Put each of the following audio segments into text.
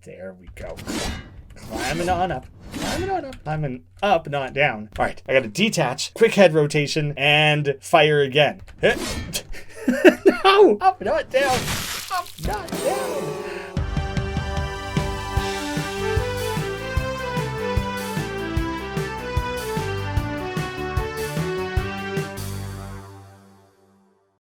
There we go. Climbing on up. Climbing up, not down. All right, I gotta detach, quick head rotation, and fire again. No! Up, not down. Up, not down.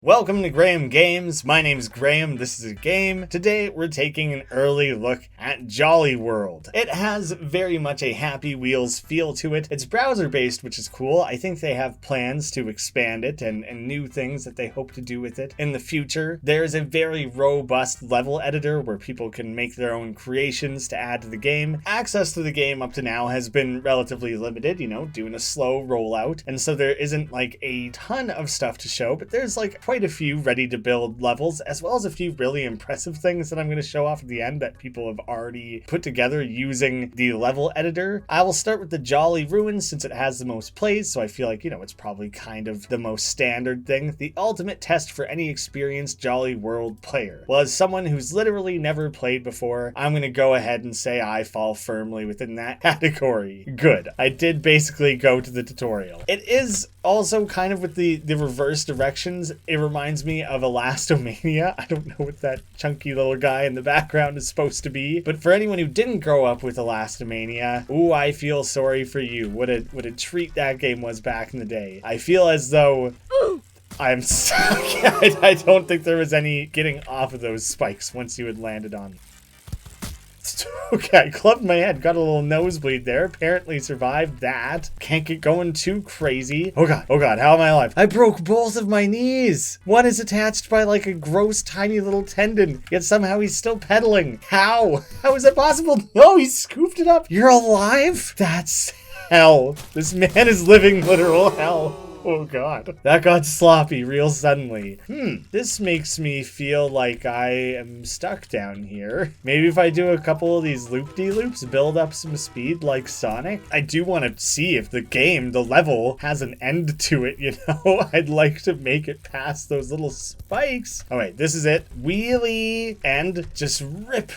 Welcome to Graeme Games. My name's Graeme. This is a game. Today we're taking an early look at Jolly World. It has very much a Happy Wheels feel to it. It's browser based, which is cool. I think they have plans to expand it and new things that they hope to do with it in the future. There's a very robust level editor where people can make their own creations to add to the game. Access to the game up to now has been relatively limited, doing a slow rollout. And so there isn't like a ton of stuff to show, but there's like quite a few ready to build levels, as well as a few really impressive things that I'm going to show off at the end that people have already put together using the level editor. I will start with the Jolly Ruins since it has the most plays, so I feel like, it's probably kind of the most standard thing. The ultimate test for any experienced Jolly World player. Well, as someone who's literally never played before, I'm going to go ahead and say I fall firmly within that category. Good. I did basically go to the tutorial. It is also kind of with the reverse directions. It reminds me of Elastomania. I don't know what that chunky little guy in the background is supposed to be, but for anyone who didn't grow up with Elastomania, ooh, I feel sorry for you. What a treat that game was back in the day. I feel as though I'm stuck. I don't think there was any getting off of those spikes once you had landed on them. Okay, I clubbed my head, got a little nosebleed there, apparently survived that. Can't get going too crazy. Oh god, how am I alive? I broke both of my knees! One is attached by like a gross tiny little tendon, yet somehow he's still pedaling. How? How is that possible? No, he scooped it up. You're alive? That's hell. This man is living literal hell. Oh god. That got sloppy real suddenly. This makes me feel like I am stuck down here. Maybe if I do a couple of these loop-de-loops, build up some speed like Sonic. I do want to see if the level has an end to it, I'd like to make it past those little spikes. Oh wait, this is it. Wheelie and just rip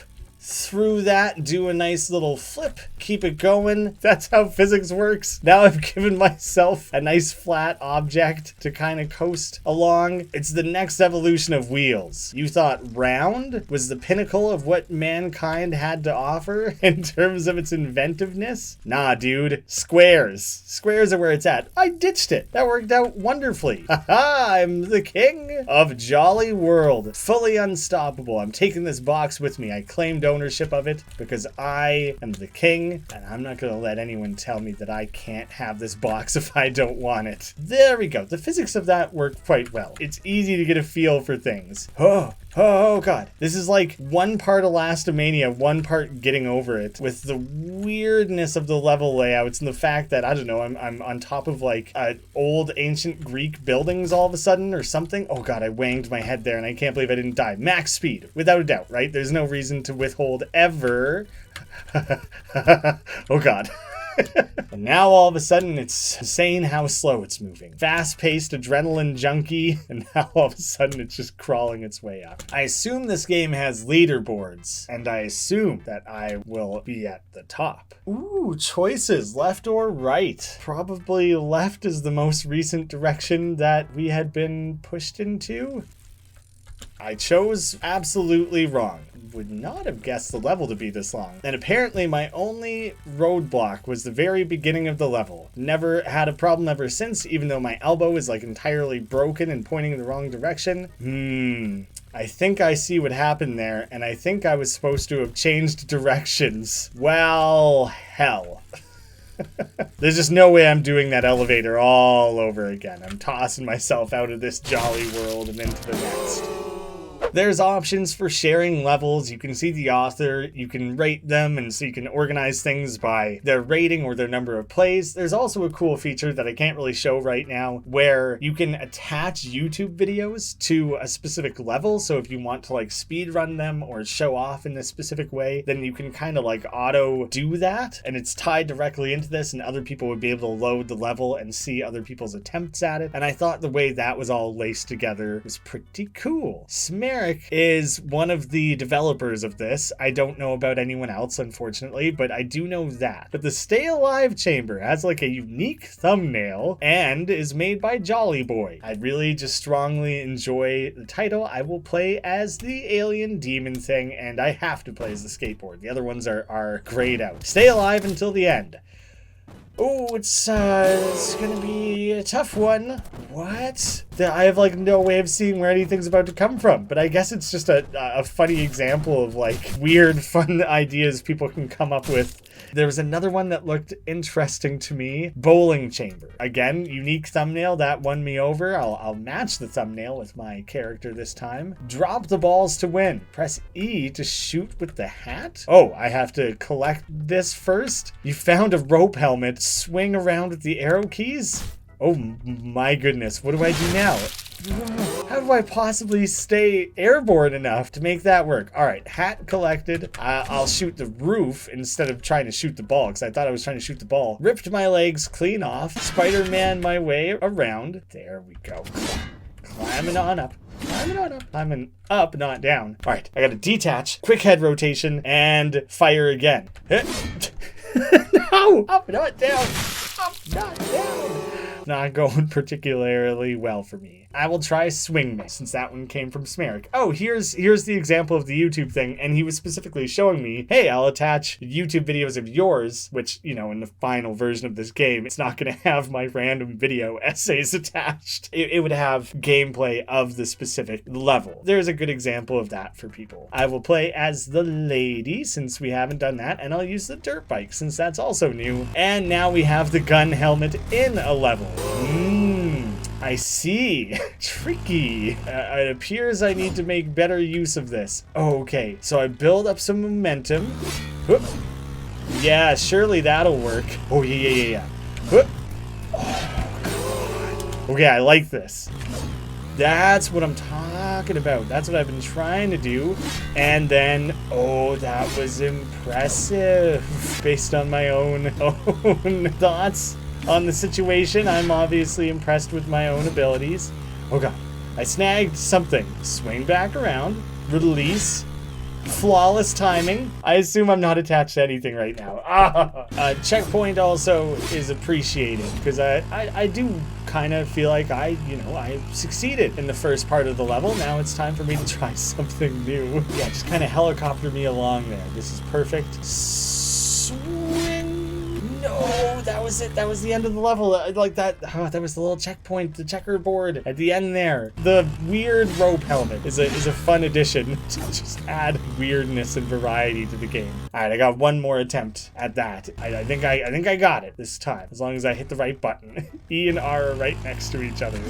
through that, do a nice little flip, keep it going. That's how physics works. Now I've given myself a nice flat object to kind of coast along. It's the next evolution of wheels. You thought round was the pinnacle of what mankind had to offer in terms of its inventiveness? Nah, dude. Squares. Squares are where it's at. I ditched it. That worked out wonderfully. Haha, I'm the king of Jolly World. Fully unstoppable. I'm taking this box with me. I claimed ownership of it because I am the king, and I'm not gonna let anyone tell me that I can't have this box if I don't want it. There we go. The physics of that worked quite well. It's easy to get a feel for things. Oh god. This is like one part Elastomania, one part getting over it, with the weirdness of the level layouts and the fact that, I don't know, I'm on top of like old ancient Greek buildings all of a sudden or something. Oh god, I wanged my head there and I can't believe I didn't die. Max speed, without a doubt, right? There's no reason to withhold ever. Oh god. And now all of a sudden it's insane how slow it's moving. Fast-paced adrenaline junkie, and now all of a sudden it's just crawling its way up. I assume this game has leaderboards, and I assume that I will be at the top. Ooh, choices, left or right. Probably left is the most recent direction that we had been pushed into. I chose absolutely wrong. Would not have guessed the level to be this long. And apparently my only roadblock was the very beginning of the level. Never had a problem ever since, even though my elbow is like entirely broken and pointing in the wrong direction. I think I see what happened there, and I think I was supposed to have changed directions. Well, hell. There's just no way I'm doing that elevator all over again. I'm tossing myself out of this Jolly World and into the next. There's options for sharing levels. You can see the author, you can rate them, and so you can organize things by their rating or their number of plays. There's also a cool feature that I can't really show right now where you can attach YouTube videos to a specific level. So if you want to like speed run them or show off in a specific way, then you can kind of like auto do that. And it's tied directly into this, and other people would be able to load the level and see other people's attempts at it. And I thought the way that was all laced together was pretty cool. Smear Smeric is one of the developers of this. I don't know about anyone else, unfortunately, but I do know that. But the Stay Alive chamber has like a unique thumbnail and is made by Jolly Boy. I really just strongly enjoy the title. I will play as the alien demon thing, and I have to play as the skateboard. The other ones are grayed out. Stay alive until the end. Oh, it's gonna be a tough one. What? I have like no way of seeing where anything's about to come from, but I guess it's just a funny example of like weird, fun ideas people can come up with. There was another one that looked interesting to me. Bowling chamber. Again, unique thumbnail. That won me over. I'll match the thumbnail with my character this time. Drop the balls to win. Press E to shoot with the hat. Oh, I have to collect this first. You found a rope helmet. Swing around with the arrow keys. Oh my goodness. What do I do now? How do I possibly stay airborne enough to make that work? All right, hat collected. I'll shoot the roof instead of trying to shoot the ball because I thought I was trying to shoot the ball. Ripped my legs clean off. Spider-Man my way around. There we go. Climbing on up. Climbing on up. Climbing up, not down. All right, I got to detach, quick head rotation, and fire again. No! Up, not down. Up, not down. Not going particularly well for me. I will try swing me since that one came from Smeric. Oh, here's the example of the YouTube thing, and he was specifically showing me, hey, I'll attach YouTube videos of yours, which, you know, in the final version of this game, it's not going to have my random video essays attached. It would have gameplay of the specific level. There's a good example of that for people. I will play as the lady since we haven't done that, and I'll use the dirt bike since that's also new. And now we have the gun helmet in a level. I see. Tricky. It appears I need to make better use of this. Okay, so I build up some momentum. Whoop. Yeah, surely that'll work. Oh, yeah. Whoop. Oh, God. Okay, I like this. That's what I'm talking about. That's what I've been trying to do. And then, oh, that was impressive. Based on my own thoughts on the situation, I'm obviously impressed with my own abilities. Oh god, I snagged something. Swing back around, release, flawless timing. I assume I'm not attached to anything right now. Checkpoint also is appreciated because I do kind of feel like I succeeded in the first part of the level. Now it's time for me to try something new. Yeah, just kind of helicopter me along there. This is perfect. Swing. No, that was it. That was the end of the level. Like that. Oh, that was the little checkpoint, the checkerboard at the end there. The weird rope helmet is a fun addition to just add weirdness and variety to the game. All right, I got one more attempt at that. I think I got it this time, as long as I hit the right button. E and R are right next to each other.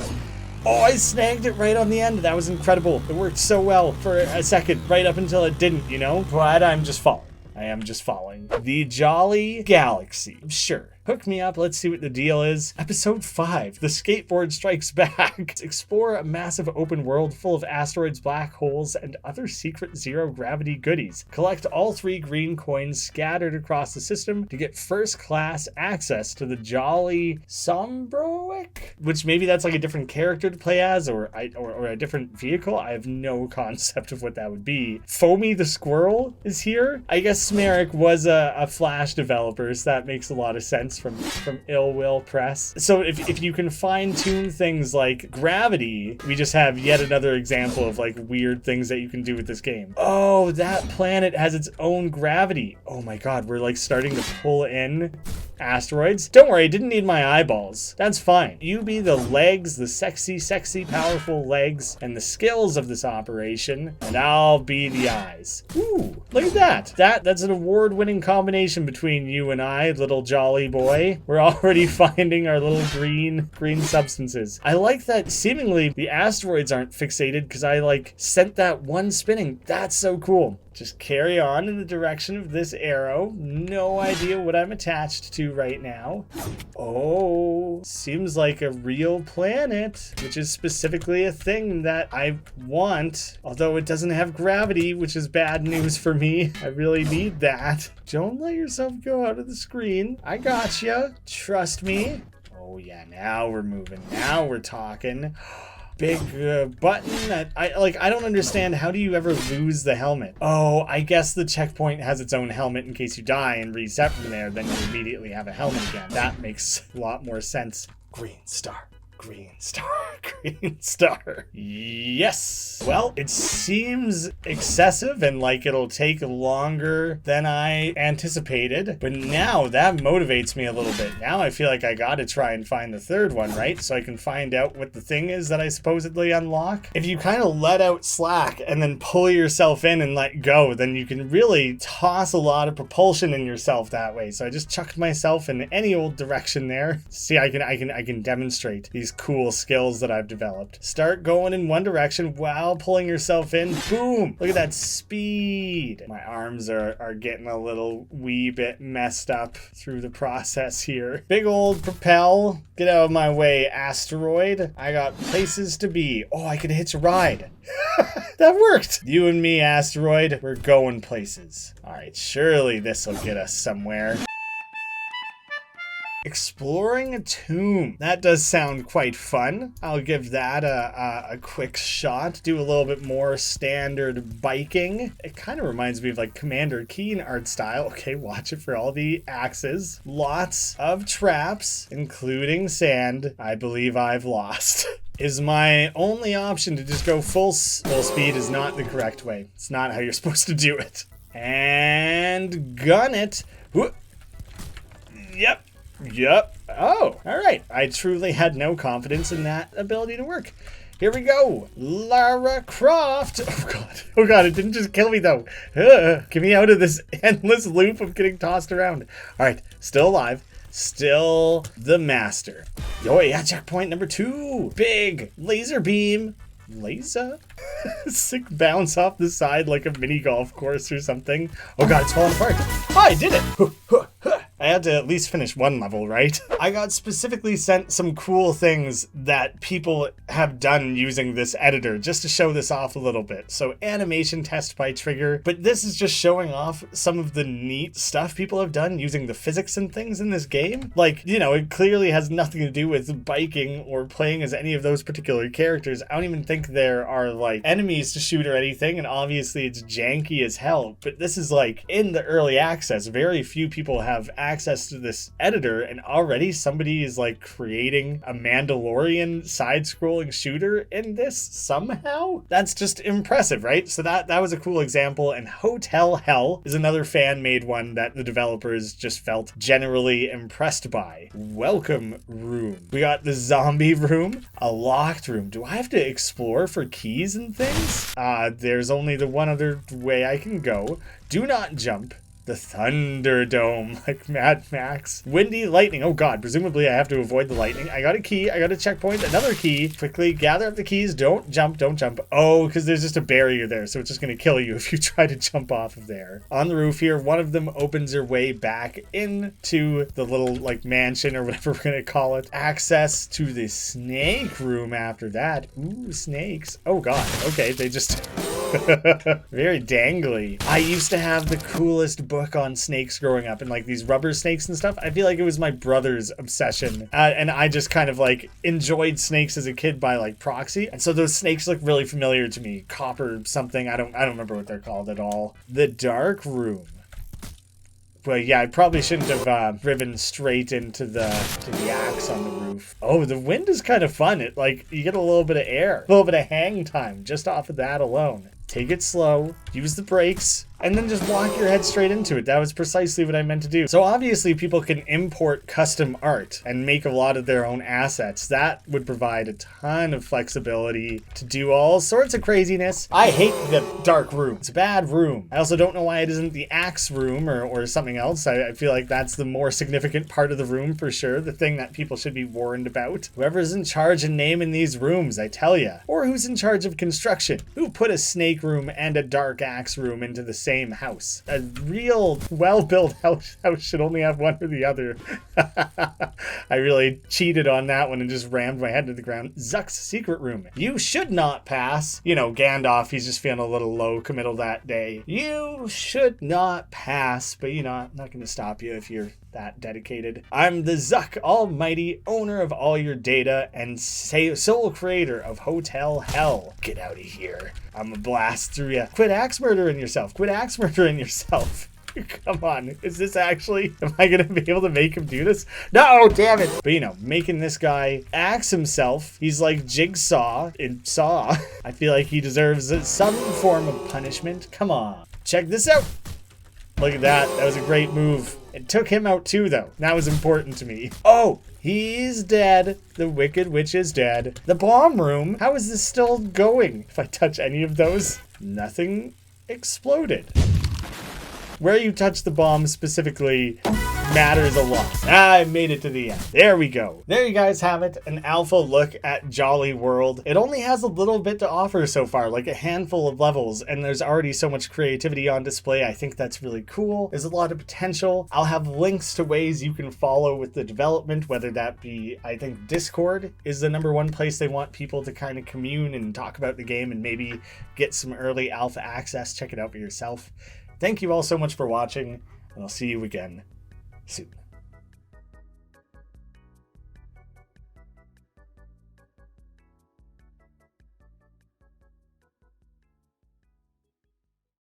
Oh, I snagged it right on the end. That was incredible. It worked so well for a second, right up until it didn't, you know? But I'm just falling. I am just following. The Jolly Galaxy. Sure. Hook me up. Let's see what the deal is. Episode 5. The Skateboard Strikes Back. Explore a massive open world full of asteroids, black holes, and other secret zero-gravity goodies. Collect all 3 green coins scattered across the system to get first-class access to the Jolly Sombroic? Which maybe that's like a different character to play as, or a different vehicle. I have no concept of what that would be. Foamy the Squirrel is here. I guess Smeric was a Flash developer, so that makes a lot of sense from Ill Will Press. So if you can fine-tune things like gravity, we just have yet another example of like weird things that you can do with this game. Oh, that planet has its own gravity. Oh my god, we're like starting to pull in asteroids. Don't worry, I didn't need my eyeballs. That's fine. You be the legs, the sexy, powerful legs, and the skills of this operation, and I'll be the eyes. Ooh, look at that. That's an award-winning combination between you and I, little jolly boy. We're already finding our little green substances. I like that seemingly the asteroids aren't fixated because I like sent that one spinning. That's so cool. Just carry on in the direction of this arrow. No idea what I'm attached to right now. Oh, seems like a real planet, which is specifically a thing that I want. Although it doesn't have gravity, which is bad news for me. I really need that. Don't let yourself go out of the screen. I gotcha. Trust me. Oh yeah, now we're moving. Now we're talking. big button that I don't understand. How do you ever lose the helmet? Oh, I guess the checkpoint has its own helmet in case you die and reset from there. Then you immediately have a helmet again. That makes a lot more sense. Green star. Green star, green star. Yes. Well, it seems excessive and like it'll take longer than I anticipated, but now that motivates me a little bit. Now I feel like I gotta try and find the third one, right? So I can find out what the thing is that I supposedly unlock. If you kind of let out slack and then pull yourself in and let go, then you can really toss a lot of propulsion in yourself that way. So I just chucked myself in any old direction there. See, I can demonstrate these cool skills that I've developed. Start going in one direction while pulling yourself in. Boom! Look at that speed. My arms are getting a little wee bit messed up through the process here. Big old propel. Get out of my way, asteroid. I got places to be. Oh, I could hitch a ride. That worked. You and me, asteroid, we're going places. All right, surely this will get us somewhere. Exploring a tomb. That does sound quite fun. I'll give that a quick shot. Do a little bit more standard biking. It kind of reminds me of like Commander Keen art style. Okay, watch it for all the axes. Lots of traps, including sand. I believe I've lost. Is my only option to just go full speed is not the correct way. It's not how you're supposed to do it. And gun it. Yep. Yep. Oh, all right. I truly had no confidence in that ability to work. Here we go. Lara Croft. Oh, God. Oh, God. It didn't just kill me, though. Get me out of this endless loop of getting tossed around. All right. Still alive. Still the master. Oh, yeah. Checkpoint number 2. Big laser beam. Laser? Sick bounce off the side like a mini golf course or something. Oh, God. It's falling apart. Oh, I did it. I had to at least finish one level, right? I got specifically sent some cool things that people have done using this editor just to show this off a little bit. So animation test by trigger, but this is just showing off some of the neat stuff people have done using the physics and things in this game. Like, you know, it clearly has nothing to do with biking or playing as any of those particular characters. I don't even think there are like enemies to shoot or anything, and obviously it's janky as hell, but this is like in the early access. Very few people have access to this editor, and already somebody is like creating a Mandalorian side-scrolling shooter in this somehow. That's just impressive, right? So that was a cool example. And Hotel Hell is another fan-made one that the developers just felt generally impressed by. Welcome room. We got the zombie room, a locked room. Do I have to explore for keys and things? There's only the one other way I can go. Do not jump. The Thunderdome, like Mad Max. Windy lightning. Oh, God. Presumably, I have to avoid the lightning. I got a key. I got a checkpoint. Another key. Quickly gather up the keys. Don't jump. Don't jump. Oh, because there's just a barrier there, so it's just going to kill you if you try to jump off of there. On the roof here, one of them opens her way back into the little, like, mansion or whatever we're going to call it. Access to the snake room after that. Ooh, snakes. Oh, God. Okay, they just... Very dangly. I used to have the coolest book on snakes growing up, and like these rubber snakes and stuff. I feel like it was my brother's obsession, and I just kind of like enjoyed snakes as a kid by like proxy, and so those snakes look really familiar to me. Copper something. I don't remember what they're called at all. The dark room. Well, yeah, I probably shouldn't have driven straight into the axe on the roof. Oh, the wind is kind of fun. It like you get a little bit of air, a little bit of hang time just off of that alone. Take it slow, use the brakes, and then just walk your head straight into it. That was precisely what I meant to do. So obviously people can import custom art and make a lot of their own assets. That would provide a ton of flexibility to do all sorts of craziness. I hate the dark room. It's a bad room. I also don't know why it isn't the axe room or something else. I feel like that's the more significant part of the room for sure. The thing that people should be warned about. Whoever's in charge of naming these rooms, I tell ya. Or who's in charge of construction. Who put a snake room and a dark axe room into the same house? A real well-built house should only have one or the other. I really cheated on that one and just rammed my head to the ground. Zuck's secret room. You should not pass. You know, Gandalf, he's just feeling a little low committal that day. You should not pass, but you know, I'm not going to stop you if you're that dedicated. I'm the Zuck Almighty, owner of all your data and sole creator of Hotel Hell. Get out of here. I'm a blast through ya. Quit axe murdering yourself. Quit axe murdering yourself. Come on, is this actually, am I gonna be able to make him do this? No, damn it! But you know, making this guy axe himself, he's like Jigsaw in Saw. I feel like he deserves some form of punishment. Come on, check this out. Look at that, that was a great move. It took him out too though, that was important to me. Oh, he's dead. The Wicked Witch is dead. The bomb room, how is this still going? If I touch any of those, nothing exploded. Where you touch the bomb specifically matters a lot. I made it to the end. There we go. There you guys have it, an alpha look at Jolly World. It only has a little bit to offer so far, like a handful of levels, and there's already so much creativity on display. I think that's really cool. There's a lot of potential. I'll have links to ways you can follow with the development, whether that be, I think Discord is the #1 place they want people to kind of commune and talk about the game and maybe get some early alpha access. Check it out for yourself. Thank you all so much for watching, and I'll see you again soon.